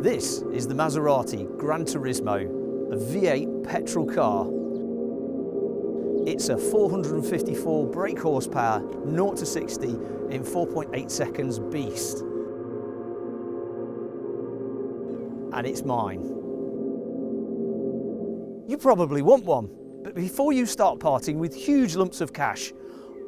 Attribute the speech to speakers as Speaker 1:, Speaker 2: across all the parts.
Speaker 1: This is the Maserati Gran Turismo, a V8 petrol car. It's a 454 brake horsepower, 0 to 60 in 4.8 seconds beast. And it's mine. You probably want one, but before you start parting with huge lumps of cash,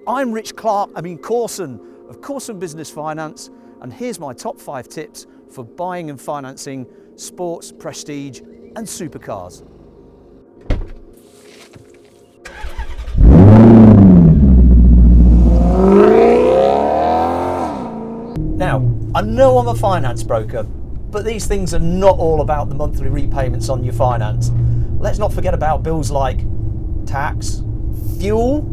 Speaker 1: I'm Causon of Causon Business Finance, and here's my top 5 tips for buying and financing sports, prestige and supercars. Now, I know I'm a finance broker, but these things are not all about the monthly repayments on your finance. Let's not forget about bills like tax, fuel,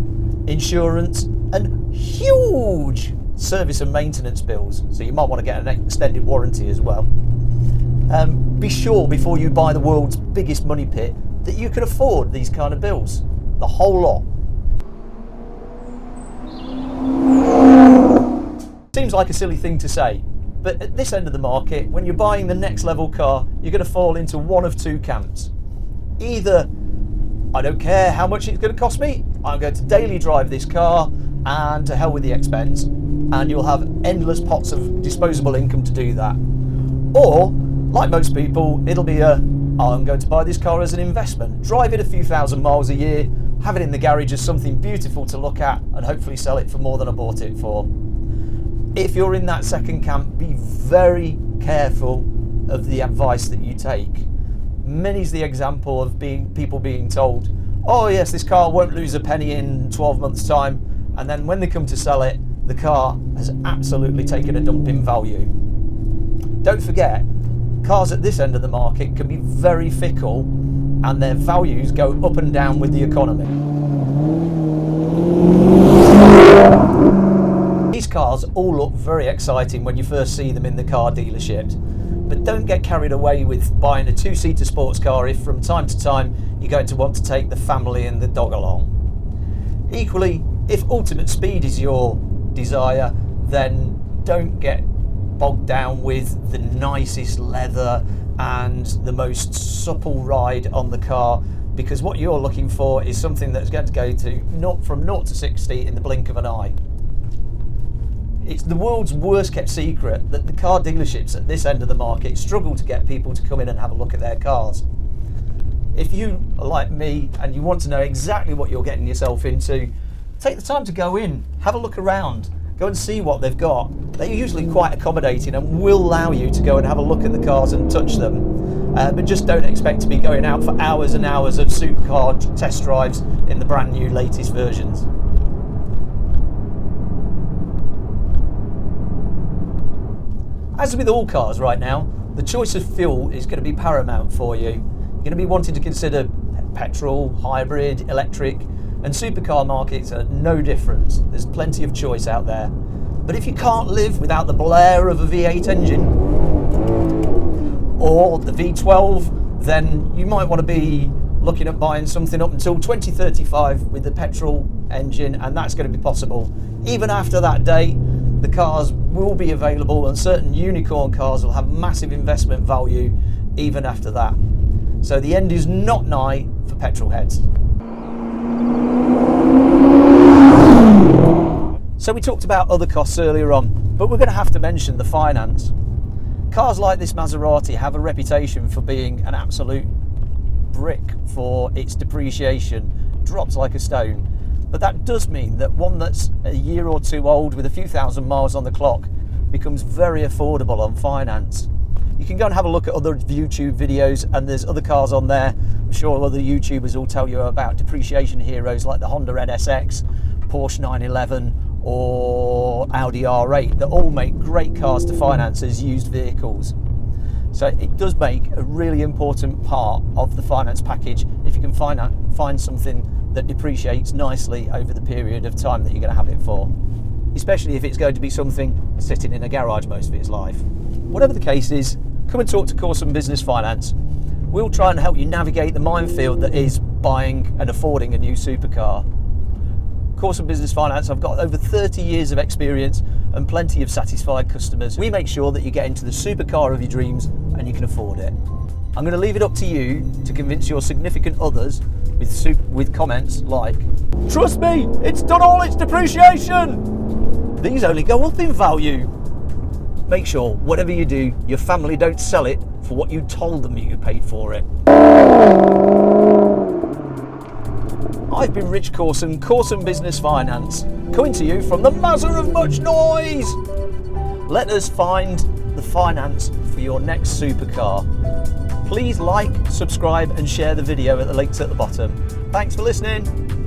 Speaker 1: insurance, and huge service and maintenance bills. So you might want to get an extended warranty as well. Be sure before you buy the world's biggest money pit that you can afford these kind of bills, the whole lot. Seems like a silly thing to say, but at this end of the market, when you're buying the next level car, you're going to fall into one of two camps. Either, I don't care how much it's going to cost me, I'm going to daily drive this car and to hell with the expense, and you'll have endless pots of disposable income to do that. Or, like most people, it'll be I'm going to buy this car as an investment, drive it a few thousand miles a year, have it in the garage as something beautiful to look at, and hopefully sell it for more than I bought it for. If you're in that second camp, be very careful of the advice that you take. Many's the example of people being told, oh yes, this car won't lose a penny in 12 months' time, and then when they come to sell it, the car has absolutely taken a dump in value. Don't forget, cars at this end of the market can be very fickle, and their values go up and down with the economy. These cars all look very exciting when you first see them in the car dealerships, but don't get carried away with buying a 2-seater sports car if from time to time you're going to want to take the family and the dog along. Equally, if ultimate speed is your desire, then don't get bogged down with the nicest leather and the most supple ride on the car, because what you're looking for is something that's going to go from 0 to 60 in the blink of an eye. It's the world's worst kept secret that the car dealerships at this end of the market struggle to get people to come in and have a look at their cars. If you are like me and you want to know exactly what you're getting yourself into, take the time to go in, have a look around, go and see what they've got. They're usually quite accommodating and will allow you to go and have a look at the cars and touch them. But just don't expect to be going out for hours and hours of supercar test drives in the brand new latest versions. As with all cars right now, the choice of fuel is going to be paramount for you. You're going to be wanting to consider petrol, hybrid, electric, and supercar markets are no different. There's plenty of choice out there. But if you can't live without the blare of a V8 engine or the V12, then you might want to be looking at buying something up until 2035 with the petrol engine, and that's going to be possible. Even after that date, the cars will be available, and certain unicorn cars will have massive investment value even after that. So the end is not nigh for petrol heads. So we talked about other costs earlier on, but we're going to have to mention the finance. Cars like this Maserati have a reputation for being an absolute brick for its depreciation, drops like a stone. But that does mean that one that's a year or two old with a few thousand miles on the clock becomes very affordable on finance. You can go and have a look at other YouTube videos, and there's other cars on there. I'm sure other YouTubers will tell you about depreciation heroes like the Honda NSX, Porsche 911 or Audi R8 that all make great cars to finance as used vehicles. So it does make a really important part of the finance package if you can find something that depreciates nicely over the period of time that you're going to have it for, especially if it's going to be something sitting in a garage most of its life. Whatever the case is, come and talk to Causon Business Finance. We'll try and help you navigate the minefield that is buying and affording a new supercar. Causon Business Finance, I've got over 30 years of experience and plenty of satisfied customers, we make sure that you get into the supercar of your dreams and you can afford it. I'm going to leave it up to you to convince your significant others with comments like, "Trust me, it's done all its depreciation! These only go up in value." Make sure, whatever you do, your family don't sell it for what you told them you paid for it. I've been Rich Causon, Causon Business Finance, coming to you from the Mazza of much noise. Let us find the finance for your next supercar. Please like, subscribe and share the video at the links at the bottom. Thanks for listening.